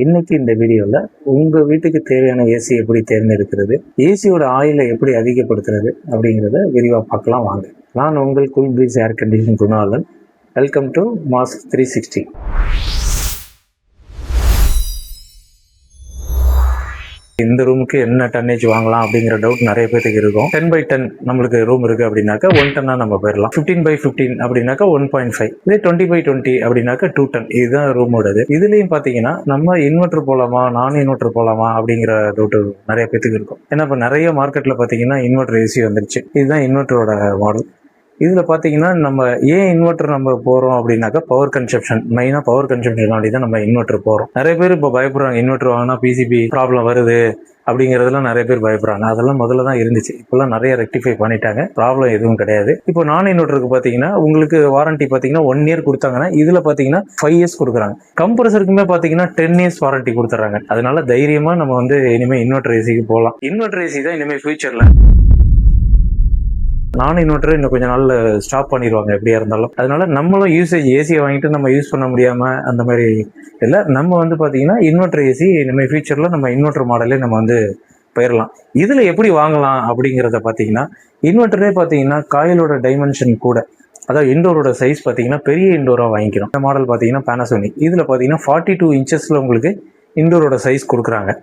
இன்னைக்கு இந்த வீடியோவில் உங்கள் வீட்டுக்கு தேவையான ஏசி எப்படி தேர்ந்தெடுக்கிறது, ஏசியோட ஆயிலை எப்படி அதிகப்படுத்துறது அப்படிங்கிறத விரிவாக பார்க்கலாம் வாங்க. நான் உங்கள் cool breeze air condition Gunalan. Welcome to mask 360. இந்த ரூமுக்கு என்ன டன்னேஜ் வாங்கலாம் அப்படிங்கிற டவுட் நிறைய பேருக்கு இருக்கும். 10x10 நம்மளுக்கு ரூம் இருக்கு அப்படின்னாக்கா 1 டன்னா நம்ம போயிடலாம். 15x15 அப்படின்னாக்கா 1.5. இதே 20x20 அப்படின்னாக்கா 2 டன். இதுதான் ரூமோடது. இதுலயும் பாத்தீங்கன்னா நம்ம இன்வெர்டர் போலாமா நான் இன்வெர்டர் போலாமா அப்படிங்கிற டவுட் நிறைய பேருக்கு இருக்கும். ஏன்னா இப்ப நிறைய மார்க்கெட்ல பாத்தீங்கன்னா இன்வெர்டர் ஏசி வந்துருச்சு. இதுதான் இன்வெர்டரோட மாடல். இதுல பாத்தீங்கன்னா நம்ம ஏன் இன்வெர்டர் நம்ம போறோம் அப்படின்னாக்கா பவர் கன்சப்ஷன், மெயினா பவர் கன்சப்ஷன் தான் நம்ம இன்வெர்டர் போறோம். நிறைய பேர் இப்போ பயப்படுறாங்க, இன்வெர்டர் வாங்கினா பிசிபி ப்ராப்ளம் வருது அப்படிங்கறதெல்லாம் நிறைய பேர் பயப்படுறாங்க. அதெல்லாம் முதல்ல தான் இருந்துச்சு, இப்பெல்லாம் நிறைய ரெக்டிஃபை பண்ணிட்டாங்க, ப்ராப்ளம் எதுவும் கிடையாது. இப்போ நான் இன்வெர்டருக்கு பாத்தீங்கன்னா உங்களுக்கு வாரண்டி பாத்தீங்கன்னா 1 இயர் கொடுத்தாங்கன்னா இதுல பாத்தீங்கன்னா 5 இயர்ஸ் கொடுக்குறாங்க. கம்ப்ரஸருக்குமே பாத்தீங்கன்னா 10 இயர்ஸ் வாரண்டி கொடுத்துறாங்க. அதனால தைரியமா நம்ம இனிமே இன்வெர்டர் ஏசிக்கு போகலாம். இன்வெர்டர் ஏசி தான் இனிமே ஃபியூச்சர்ல. நான் இன்வெர்டர் இன்னும் கொஞ்சம் நாள்ல ஸ்டாப் பண்ணிடுவாங்க எப்படியா இருந்தாலும். அதனால நம்மளும் யூசேஜ் ஏசியை வாங்கிட்டு நம்ம யூஸ் பண்ண முடியாம அந்த மாதிரி இல்லை. நம்ம பாத்தீங்கன்னா இன்வெர்டர் ஏசி இனிமேல் ஃபியூச்சர்ல நம்ம இன்வெர்டர் மாடலே நம்ம போயிடலாம். இதுல எப்படி வாங்கலாம் அப்படிங்கிறத பாத்தீங்கன்னா, இன்வெர்டரே பாத்தீங்கன்னா காயிலோட டைமென்ஷன் கூட, அதாவது இண்டோரோட சைஸ் பாத்தீங்கன்னா பெரிய இண்டோரா வாங்கிக்கிறோம். இந்த மாடல் பாத்தீங்கன்னா பேனாசோனிக். இதுல பாத்தீங்கன்னா 42 இன்ச்சஸ்ல உங்களுக்கு இண்டோரோட சைஸ் கொடுக்குறாங்க.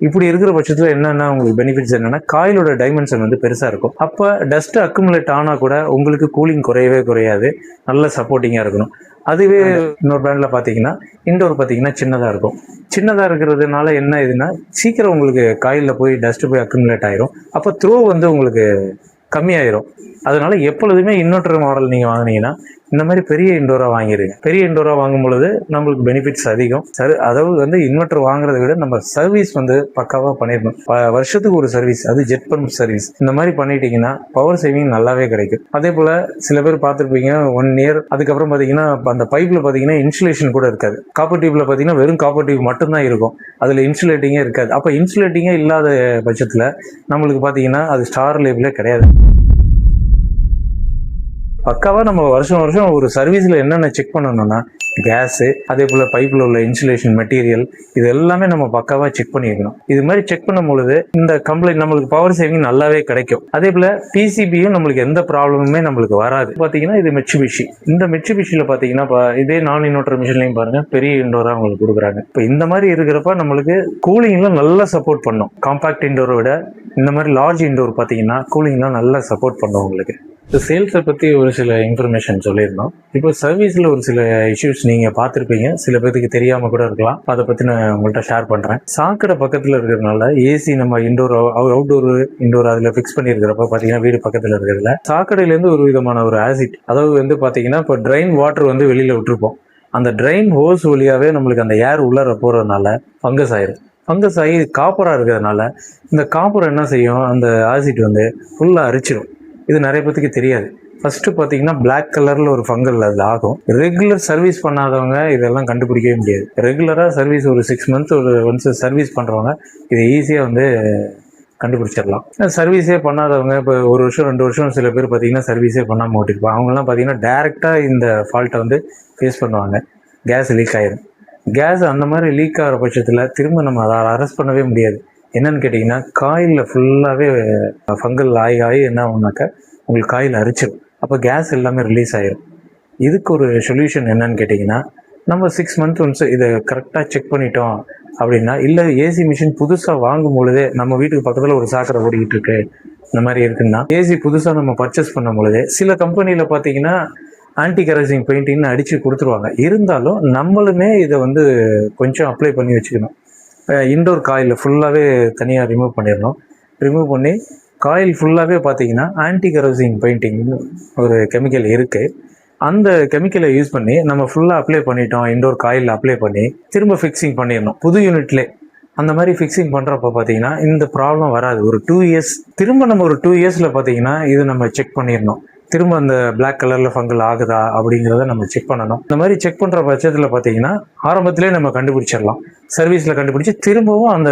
இப்படி இருக்கிற பட்சத்தில் என்னென்ன உங்களுக்கு பெனிஃபிட்ஸ் என்னன்னா, காயிலோட டைமென்ஷன் பெருசா இருக்கும். அப்போ டஸ்ட் அக்குமுலேட் ஆனா கூட உங்களுக்கு கூலிங் குறையவே குறையாது, நல்ல சப்போர்ட்டிங்கா இருக்கணும். அதுவே இன்னொரு பிராண்ட்ல பாத்தீங்கன்னா இண்டோர் பாத்தீங்கன்னா சின்னதா இருக்கும். சின்னதா இருக்கிறதுனால என்ன இதுன்னா, சீக்கிரம் உங்களுக்கு காயில்ல போய் டஸ்ட் போய் அக்குமுலேட் ஆயிரும். அப்போ த்ரோ உங்களுக்கு கம்மியாயிரும். அதனால எப்பொழுதுமே இன்வெர்டர் மாடல் நீங்க வாங்கினீங்கன்னா இந்த மாதிரி பெரிய இண்டோரா வாங்கிடுங்க. பெரிய இண்டோரா வாங்கும் பொழுது நம்மளுக்கு பெனிஃபிட்ஸ் அதிகம். அதாவது இன்வெர்டர் வாங்குறதை விட நம்ம சர்வீஸ் பக்காவா பண்ணிடணும். வருஷத்துக்கு ஒரு சர்வீஸ், அது ஜெட் பம்ப் சர்வீஸ், இந்த மாதிரி பண்ணிட்டீங்கன்னா பவர் சேவிங் நல்லாவே கிடைக்கும். அதே போல சில பேர் பார்த்துருப்பீங்க 1 இயர் அதுக்கப்புறம் பாத்தீங்கன்னா அந்த பைப்ல பாத்தீங்கன்னா இன்சுலேஷன் கூட இருக்காது. காப்பர் டியூப்ல பாத்தீங்கன்னா வெறும் காப்பர் டியூப் மட்டும்தான் இருக்கும், அதுல இன்சுலேட்டிங்கே இருக்காது. அப்ப இன்சுலேட்டிங்கே இல்லாத பட்சத்துல நம்மளுக்கு பாத்தீங்கன்னா அது ஸ்டார் லேபிளே கிடையாது. பக்காவா நம்ம வருஷம் ஒரு சர்வீஸ்ல என்னென்ன செக் பண்ணணும்னா, கேஸ், அதே போல பைப்ல உள்ள இன்சுலேஷன் மெட்டீரியல், இது எல்லாமே நம்ம பக்காவா செக் பண்ணிருக்கணும். இது மாதிரி செக் பண்ணும் பொழுது இந்த கம்ப்ளைண்ட் நம்மளுக்கு பவர் சேவிங் நல்லாவே கிடைக்கும். அதே போல பிசிபியும் நம்மளுக்கு எந்த ப்ராப்ளமுமே நம்மளுக்கு வராது. பாத்தீங்கன்னா இது மிட்சுபிஷி. இந்த மிட்சுபிஷில பாத்தீங்கன்னா இதே நான் இன்வெர்டர் மிஷின்லையும் பாருங்க பெரிய இண்டோரா உங்களுக்கு கொடுக்குறாங்க. இப்போ இந்த மாதிரி இருக்கிறப்ப நம்மளுக்கு கூலிங்ல நல்லா சப்போர்ட் பண்ணும். காம்பாக்ட் இண்டோரை விட இந்த மாதிரி லார்ஜ் இண்டோர் பாத்தீங்கன்னா கூலிங்லாம் நல்லா சப்போர்ட் பண்ணும் உங்களுக்கு. இப்போ சேல்ஸை பற்றி ஒரு சில இன்ஃபர்மேஷன் சொல்லியிருந்தோம். இப்போ சர்வீஸில் ஒரு சில இஷ்யூஸ் நீங்கள் பார்த்துருப்பீங்க, சில பேருக்கு தெரியாமல் கூட இருக்கலாம். அதை பற்றி நான் உங்கள்கிட்ட ஷேர் பண்ணுறேன். சாக்கடை பக்கத்தில் இருக்கிறதுனால ஏசி நம்ம இண்டோர் அவுட்டோர் இண்டோர் அதில் ஃபிக்ஸ் பண்ணியிருக்கிறப்ப பார்த்தீங்கன்னா வீடு பக்கத்தில் இருக்கிறதுல சாக்கடையிலேருந்து ஒரு விதமான ஒரு ஆசிட், அதாவது பார்த்தீங்கன்னா இப்போ ட்ரைன் வாட்டர் வெளியில் விட்டுருப்போம். அந்த ட்ரைன் ஹோஸ் வழியாகவே நம்மளுக்கு அந்த ஏர் உள்ளார போகிறதுனால ஃபங்கஸ் ஆயிரும். ஃபங்கஸ் ஆகி காப்பராக இருக்கிறதுனால இந்த காப்பர் என்ன செய்யும், அந்த ஆசிட் ஃபுல்லாக அரிச்சிடும். இது நிறைய பேருக்கு தெரியாது. ஃபர்ஸ்ட் பாத்தீங்கன்னா பிளாக் கலர்ல ஒரு ஃபங்கல் அது ஆகும். ரெகுலர் சர்வீஸ் பண்ணாதவங்க இதெல்லாம் கண்டுபிடிக்கவே முடியாது. ரெகுலரா சர்வீஸ் ஒரு 6 மந்த்ஸ் ஒன்ஸ் சர்வீஸ் பண்றவங்க இதை ஈஸியா கண்டுபிடிச்சிடலாம். சர்வீஸே பண்ணாதவங்க இப்போ 1 வருஷம் 2 வருஷம் சில பேர் பாத்தீங்கன்னா சர்வீஸே பண்ணாம ஓட்டிருப்பாங்க. அவங்க எல்லாம் பாத்தீங்கன்னா டைரக்டா இந்த ஃபால்ட்டை ஃபேஸ் பண்ணுவாங்க. கேஸ் லீக் ஆயிரும். கேஸ் அந்த மாதிரி லீக் ஆகிற பட்சத்துல திரும்ப நம்ம அதை அரெஸ்ட் பண்ணவே முடியாது. என்னன்னு கேட்டிங்கன்னா, காயில்ல ஃபுல்லாகவே ஃபங்கல் ஆகி என்ன ஆகுனாக்கா உங்களுக்கு காயில் அரிச்சிடும். அப்போ கேஸ் எல்லாமே ரிலீஸ் ஆகிடும். இதுக்கு ஒரு சொல்யூஷன் என்னன்னு கேட்டிங்கன்னா, நம்ம 6 மந்த்ஸ் ஒன்ஸ் இதை கரெக்டாக செக் பண்ணிட்டோம் அப்படின்னா, இல்லை ஏசி மிஷின் புதுசாக வாங்கும் பொழுதே நம்ம வீட்டுக்கு பக்கத்தில் ஒரு சாக்கடை ஓடிக்கிட்டு இருக்கு இந்த மாதிரி இருக்குன்னா, ஏசி புதுசாக நம்ம பர்ச்சேஸ் பண்ணும் பொழுதே சில கம்பெனியில் பார்த்தீங்கன்னா ஆன்டி கரசிங் பெயிண்டிங்னு அடித்து கொடுத்துருவாங்க. இருந்தாலும் நம்மளுமே இதை கொஞ்சம் அப்ளை பண்ணி வச்சுக்கணும். இண்டோர் காயில் ஃபுல்லாகவே தனியாக ரிமூவ் பண்ணிடணும். ரிமூவ் பண்ணி காயில் ஃபுல்லாகவே பார்த்தீங்கன்னா ஆன்டி கரோசிங் பெயிண்டிங்னு ஒரு கெமிக்கல் இருக்குது. அந்த கெமிக்கலை யூஸ் பண்ணி நம்ம ஃபுல்லாக அப்ளை பண்ணிட்டோம், இண்டோர் காயில் அப்ளை பண்ணி திரும்ப ஃபிக்ஸிங் பண்ணிடணும் புது யூனிட்லே. அந்த மாதிரி ஃபிக்ஸிங் பண்ணுறப்ப பார்த்தீங்கன்னா இந்த ப்ராப்ளம் வராது. ஒரு 2 இயர்ஸ் திரும்ப நம்ம ஒரு 2 இயர்ஸில் பார்த்தீங்கன்னா இது நம்ம செக் பண்ணிடணும். திரும்ப அந்த பிளாக் கலர்ல ஃபங்கல் ஆகுதா அப்படிங்கிறத நம்ம செக் பண்ணணும். இந்த மாதிரி செக் பண்ற பட்சத்துல பாத்தீங்கன்னா ஆரம்பத்திலே நம்ம கண்டுபிடிச்சிடலாம். சர்வீஸ்ல கண்டுபிடிச்சு திரும்பவும் அந்த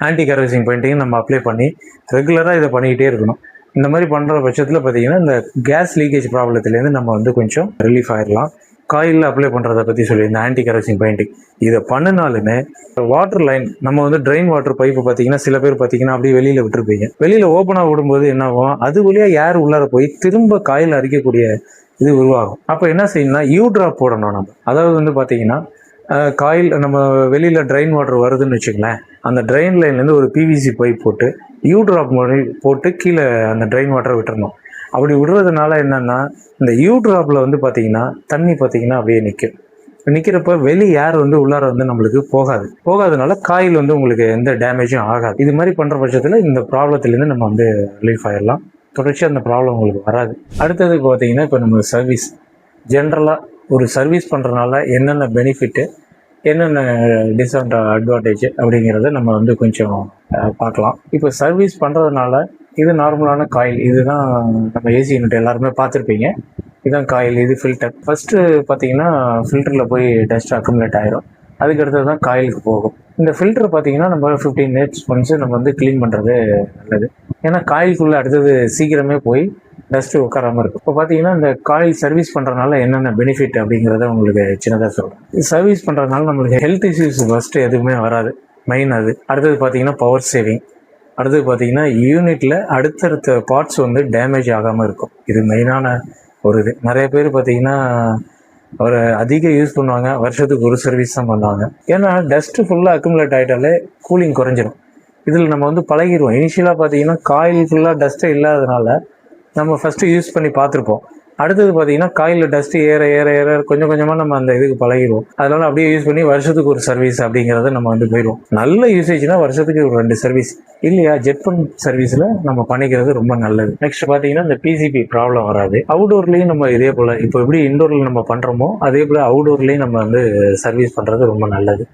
ஆன்டி கரோசிங் பெயிண்டிங் நம்ம அப்ளை பண்ணி ரெகுலரா இதை பண்ணிக்கிட்டே இருக்கணும். இந்த மாதிரி பண்ற பட்சத்துல பாத்தீங்கன்னா இந்த கேஸ் லீக்கேஜ் ப்ராப்ளத்திலேருந்து நம்ம கொஞ்சம் ரிலீஃப் ஆயிடலாம். காயிலில் அப்ளை பண்ணுறதை பற்றி சொல்லியிருந்தேன், ஆன்டி கரப்ஷன் பெயிண்டிங். இதை பண்ணினாலுமே வாட்டர் லைன் நம்ம வந்து ட்ரெயின் வாட்டர் பைப்பு பார்த்தீங்கன்னா சில பேர் பார்த்தீங்கன்னா அப்படியே வெளியில் விட்டுருப்பீங்க. வெளியில் ஓப்பனாக விடும்போது என்ன ஆகும், அது வழியாக ஏர் உள்ளார போய் திரும்ப காயில் அரிக்கக்கூடிய இது உருவாகும். அப்போ என்ன செய்யணும்னா யூ ட்ராப் போடணும் நம்ம. அதாவது வந்து பார்த்தீங்கன்னா காயில் நம்ம வெளியில் ட்ரெயின் வாட்டர் வருதுன்னு வச்சுக்கலாம், அந்த ட்ரெயின் லைன்லேருந்து ஒரு பிவிசி பைப் போட்டு யூ ட்ராப் முறை போட்டு கீழே அந்த ட்ரெயின் வாட்டரை விட்டுறணும். அப்படி விடுறதுனால என்னென்னா இந்த யூ ட்ராப்பில் வந்து பார்த்தீங்கன்னா தண்ணி பார்த்தீங்கன்னா அப்படியே நிற்கிறப்ப வெளி ஏர் வந்து உள்ளார வந்து நம்மளுக்கு போகாதனால காயில் வந்து உங்களுக்கு எந்த டேமேஜும் ஆகாது. இது மாதிரி பண்ணுற பட்சத்தில் இந்த ப்ராப்ளத்துலேருந்து நம்ம வந்து ரிலீஃப் ஆகிடலாம். தொடர்ச்சியாக அந்த ப்ராப்ளம் உங்களுக்கு வராது. அடுத்தது பார்த்தீங்கன்னா இப்போ நம்ம சர்வீஸ் ஜென்ரலாக ஒரு சர்வீஸ் பண்ணுறதுனால என்னென்ன பெனிஃபிட்டு, என்னென்ன அட்வான்டேஜ் அப்படிங்கிறத நம்ம வந்து கொஞ்சம் பார்க்கலாம். இப்போ சர்வீஸ் பண்ணுறதுனால இது நார்மலான காயில், இதுதான் நம்ம ஏசி யூனிட் எல்லாருமே பார்த்துருப்பீங்க. இதுதான் காயில், இது ஃபில்டர். ஃபஸ்ட்டு பார்த்தீங்கன்னா ஃபில்டரில் போய் டஸ்ட் அக்குமுலேட் ஆகிரும். அதுக்கு அடுத்தது தான் காயிலுக்கு போகும். இந்த ஃபில்டர் பார்த்தீங்கன்னா நம்ம 15 minutes ஒன்ஸ் நம்ம வந்து க்ளீன் பண்ணுறது நல்லது. ஏன்னா காயிலுக்குள்ளே அடுத்தது சீக்கிரமே போய் டஸ்ட்டு உட்காராமல் இருக்கும். இப்போ பார்த்தீங்கன்னா இந்த காயில் சர்வீஸ் பண்ணுறதுனால என்னென்ன பெனிஃபிட் அப்படிங்கிறத உங்களுக்கு சின்னதாக சொல்கிறேன். சர்வீஸ் பண்ணுறதுனால நம்மளுக்கு ஹெல்த் இஷ்யூஸ் ஃபஸ்ட்டு எதுவுமே வராது, மெயின் அது. அடுத்தது பார்த்தீங்கன்னா பவர் சேவிங். அடுத்தது பார்த்தீங்கன்னா யூனிட்டில் அடுத்தடுத்த பார்ட்ஸ் வந்து டேமேஜ் ஆகாமல் இருக்கும். இது மெயினான ஒரு இது. நிறைய பேர் பார்த்தீங்கன்னா ஒரு அதிக யூஸ் பண்ணுவாங்க, வருஷத்துக்கு ஒரு சர்வீஸ் தான் பண்ணுவாங்க. ஏன்னா டஸ்ட்டு ஃபுல்லாக அக்குமுலேட் ஆகிட்டாலே கூலிங் குறைஞ்சிரும். இதில் நம்ம வந்து பழகிடுவோம். இனிஷியலாக பார்த்தீங்கன்னா காயில் ஃபுல்லாக டஸ்ட்டே இல்லாதனால நம்ம ஃபஸ்ட்டு யூஸ் பண்ணி பார்த்துருப்போம். அடுத்தது பார்த்தீங்கன்னா காயில் டஸ்ட்டு ஏற கொஞ்சம் கொஞ்சமாக நம்ம அந்த இதுக்கு பழகிடுவோம். அதனால் அப்படியே யூஸ் பண்ணி வருஷத்துக்கு ஒரு சர்வீஸ் அப்படிங்கிறத நம்ம வந்து போயிடுவோம். நல்ல யூசேஜ்னால் வருஷத்துக்கு ஒரு 2 சர்வீஸ், இல்லையா ஜெட் பம்ப் சர்வீஸில் நம்ம பண்ணிக்கிறது ரொம்ப நல்லது. நெக்ஸ்ட் பார்த்தீங்கன்னா இந்த பிசிபி ப்ராப்ளம் வராது. அவுடோர்லேயும் நம்ம இதே போல் இப்போ எப்படி இண்டோரில் நம்ம பண்ணுறோமோ அதே போல் அவுடோர்லேயும் நம்ம வந்து சர்வீஸ் பண்ணுறது ரொம்ப நல்லது.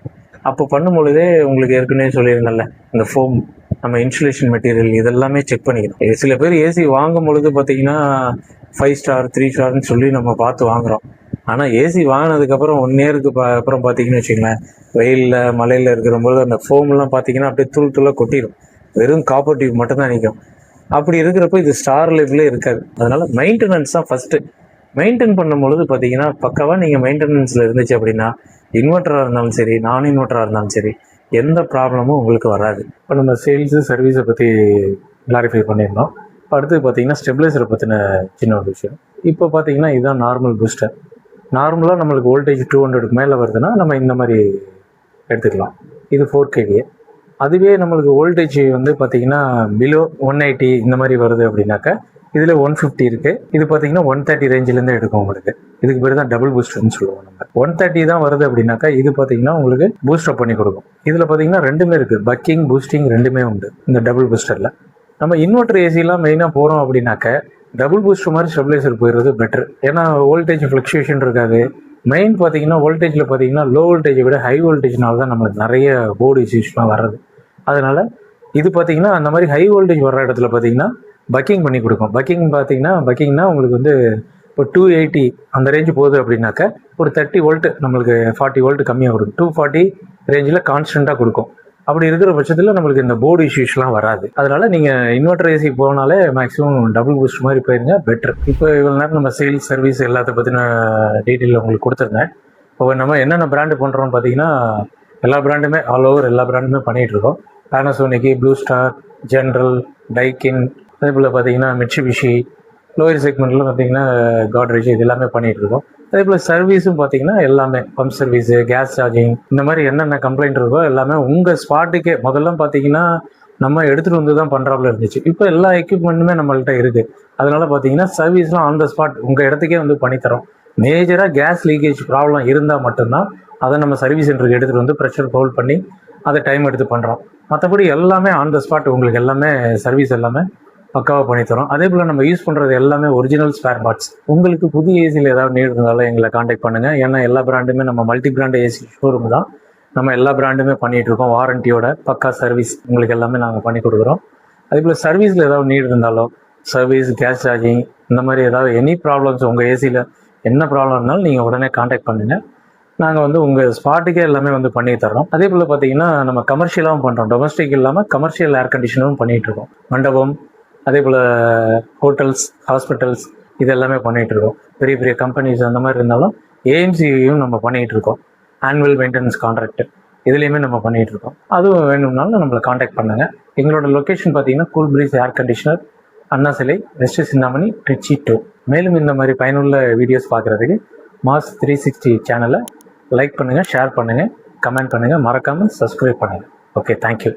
அப்போ பண்ணும் பொழுதே உங்களுக்கு ஏற்கனவே சொல்லியிருந்தேன்ல, இந்த ஃபோம், நம்ம இன்சுலேஷன் மெட்டீரியல் இதெல்லாமே செக் பண்ணிக்கணும். சில பேர் ஏசி வாங்கும் பொழுது பார்த்தீங்கன்னா 5 ஸ்டார் 3 ஸ்டார்னு சொல்லி நம்ம பார்த்து வாங்குகிறோம். ஆனால் ஏசி வாங்கினதுக்கப்புறம் 1 இயருக்கு அப்புறம் பார்த்தீங்கன்னு வச்சுங்களேன், வெயிலில் மழையில் இருக்கிறபோது அந்த ஃபோம்லாம் பார்த்தீங்கன்னா அப்படியே தூளாக கொட்டிடும். வெறும் காப்பர் டியூப் மட்டும்தான் நிற்கும். அப்படி இருக்கிறப்ப இது ஸ்டார் லெவலே இருக்காது. அதனால் மெயின்டெனன்ஸ் தான் ஃபஸ்ட்டு. மெயின்டைன் பண்ணும்பொழுது பார்த்தீங்கன்னா பக்காவாக நீங்கள் மெயின்டெனன்ஸில் இருந்துச்சு அப்படின்னா இன்வெர்ட்டராக இருந்தாலும் சரி, நான் இன்வெர்ட்டராக இருந்தாலும் சரி, எந்த ப்ராப்ளமும் உங்களுக்கு வராது. இப்போ நம்ம சேல்ஸு சர்வீஸை பற்றி கிளாரிஃபை பண்ணியிருந்தோம். அடுத்து பார்த்தீங்கன்னா ஸ்டெபிலைசரை பற்றின சின்ன ஒரு விஷயம். இப்போ பார்த்தீங்கன்னா இதுதான் நார்மல் பூஸ்டர். நார்மலாக நம்மளுக்கு வோல்டேஜ் 200க்கு மேலே வருதுன்னா நம்ம இந்த மாதிரி எடுத்துக்கலாம். இது 4 kVA. அதுவே நம்மளுக்கு வோல்டேஜ் வந்து பார்த்தீங்கன்னா பிலோ 180 இந்த மாதிரி வருது அப்படின்னாக்கா இதில் 150 இருக்குது. இது பார்த்தீங்கன்னா 130 ரேஞ்சிலேருந்து எடுக்கும் உங்களுக்கு. இதுக்கு பேர் தான் டபுள் பூஸ்டர்னு சொல்லுவோம். நம்ம 130 தான் வருது அப்படின்னாக்கா இது பார்த்தீங்கன்னா உங்களுக்கு பூஸ்டர் பண்ணி கொடுக்கும். இதில் பார்த்தீங்கன்னா ரெண்டுமே இருக்குது, பக்கிங் பூஸ்டிங் ரெண்டுமே உண்டு இந்த டபுள் பூஸ்டரில். நம்ம இன்வெர்டர் ஏசிலாம் மெயினாக போகிறோம் அப்படின்னாக்க டபுள் பூஸ்டர் மாதிரி ஸ்டெபிலைசர் போயிடுறது பெட்டர். ஏன்னா வோல்டேஜ் ஃப்ளக்சுவேஷன் இருக்காது. மெயின் பார்த்தீங்கன்னா வோல்டேஜில் பார்த்தீங்கன்னா லோ வோல்டேஜை விட ஹை வோல்டேஜ்னால தான் நம்மளுக்கு நிறைய போர்டு இஷ்யூஸ்லாம் வர்றது. அதனால் இது பார்த்தீங்கன்னா அந்த மாதிரி ஹை வோல்டேஜ் வர்ற இடத்துல பார்த்தீங்கன்னா பக்கிங் பண்ணி கொடுக்கும். பக்கிங்னா உங்களுக்கு வந்து இப்போ 280 அந்த ரேஞ்சு போகுது அப்படின்னாக்க ஒரு 30 வோல்ட் நம்மளுக்கு 40 வோல்ட் கம்மியாக கொடுக்கும். 240 ரேஞ்சில் கான்ஸ்டண்ட்டாக கொடுக்கும். அப்படி இருக்கிற பட்சத்தில் நம்மளுக்கு இந்த போர்டு இஷ்யூஸ்லாம் வராது. அதனால் நீங்கள் இன்வெர்டர் ஏசி போனாலே மேக்ஸிமம் டபுள் பூஸ்ட் மாதிரி போயிருங்க, பெட்டர். இப்போ இவ்வளோ நேரம் நம்ம சேல்ஸ் சர்வீஸ் எல்லாத்த பற்றின டீட்டெயில் உங்களுக்கு கொடுத்துருந்தேன். இப்போ நம்ம என்னென்ன பிராண்டு பண்ணுறோம்னு பார்த்தீங்கன்னா எல்லா பிராண்டுமே ஆல் ஓவர் எல்லா பிராண்டுமே பண்ணிகிட்ருக்கோம். பேனாசோனிக், ப்ளூ ஸ்டார், ஜென்ரல், டைக்கின், அதே போல் பார்த்தீங்கன்னா மிட்சுபிஷி, லோயர் செக்மெண்ட்டில் பார்த்தீங்கன்னா காட்ரேஜ், இது எல்லாமே பண்ணிகிட்ருக்கோம். அதே போல் சர்வீஸும் பார்த்தீங்கன்னா எல்லாமே பம்ப் சர்வீஸு, கேஸ் சார்ஜிங், இந்த மாதிரி என்னென்ன கம்ப்ளைண்ட் இருக்கோ எல்லாமே உங்கள் ஸ்பாட்டுக்கே. முதல்ல பார்த்தீங்கன்னா நம்ம எடுத்துகிட்டு வந்து தான் பண்ணுறாப்புல இருந்துச்சு. இப்போ எல்லா எக்யூப்மெண்ட்டுமே நம்மள்கிட்ட இருக்குது. அதனால் பார்த்தீங்கன்னா சர்வீஸ்லாம் ஆன் த ஸ்பாட் உங்கள் இடத்துக்கே வந்து பண்ணித்தரோம். மேஜராக கேஸ் லீக்கேஜ் ப்ராப்ளம் இருந்தால் மட்டும்தான் அதை நம்ம சர்வீஸ் சென்டருக்கு எடுத்துகிட்டு வந்து ப்ரெஷர் ஹோல்ட் பண்ணி அதை டைம் எடுத்து பண்ணுறோம். மற்றபடி எல்லாமே ஆன் த ஸ்பாட் உங்களுக்கு எல்லாமே சர்வீஸ் எல்லாமே பக்காவாக பண்ணித்தரோம். அதே போல் நம்ம யூஸ் பண்ணுறது எல்லாமே ஒரிஜினல் ஸ்பேர் பார்ட்ஸ். உங்களுக்கு புது ஏசியில் ஏதாவது நீட் இருந்தாலும் எங்களை காண்டாக்ட் பண்ணுங்கள். ஏன்னா எல்லா பிராண்டுமே நம்ம மல்டி பிராண்ட் ஏசி ஷோரூம் தான். நம்ம எல்லா பிராண்டுமே பண்ணிகிட்ருக்கோம். வாரண்டியோட பக்கா சர்வீஸ் உங்களுக்கு எல்லாமே நாங்கள் பண்ணி கொடுக்குறோம். அதே போல் சர்வீஸில் ஏதாவது நீட் இருந்தாலும் சர்வீஸ், கேஸ் சார்ஜிங், இந்த மாதிரி ஏதாவது எனி ப்ராப்ளம்ஸ் உங்கள் ஏசியில் என்ன ப்ராப்ளம் இருந்தாலும் நீங்கள் உடனே காண்டாக்ட் பண்ணுங்கள். நாங்கள் வந்து உங்கள் ஸ்பாட்டுக்கே எல்லாமே வந்து பண்ணி தரோம். அதே போல் பார்த்தீங்கன்னா நம்ம கமர்ஷியலாகவும் பண்ணுறோம். டொமஸ்டிக் இல்லாமல் கமர்ஷியல் ஏர் கண்டிஷனரும் பண்ணிகிட்ருக்கோம். மண்டபம், அதே போல் ஹோட்டல்ஸ், ஹாஸ்பிட்டல்ஸ், இது எல்லாமே பண்ணிகிட்ருக்கோம். பெரிய பெரிய கம்பெனிஸ் அந்த மாதிரி இருந்தாலும் ஏஎம்சியும் நம்ம பண்ணிகிட்டு இருக்கோம். ஆனுவல் மெயின்டெனன்ஸ் கான்ட்ராக்ட் இதுலேயுமே நம்ம பண்ணிகிட்டு இருக்கோம். அதுவும் வேணும்னாலும் நம்மளை காண்டாக்ட் பண்ணுங்கள். எங்களோட லொக்கேஷன் பார்த்தீங்கன்னா கூல் பிரீஸ் ஏர் கண்டிஷனர், அண்ணா சிலை, வெஸ்ட் சிந்தாமணி, ட்ரிச்சி 2. மேலும் இந்த மாதிரி பயனுள்ள வீடியோஸ் பார்க்குறதுக்கு மாஸ் 360 சேனலை லைக் பண்ணுங்கள், ஷேர் பண்ணுங்கள், கமெண்ட் பண்ணுங்கள், மறக்காமல் சப்ஸ்கிரைப் பண்ணுங்கள். Okay, thank you.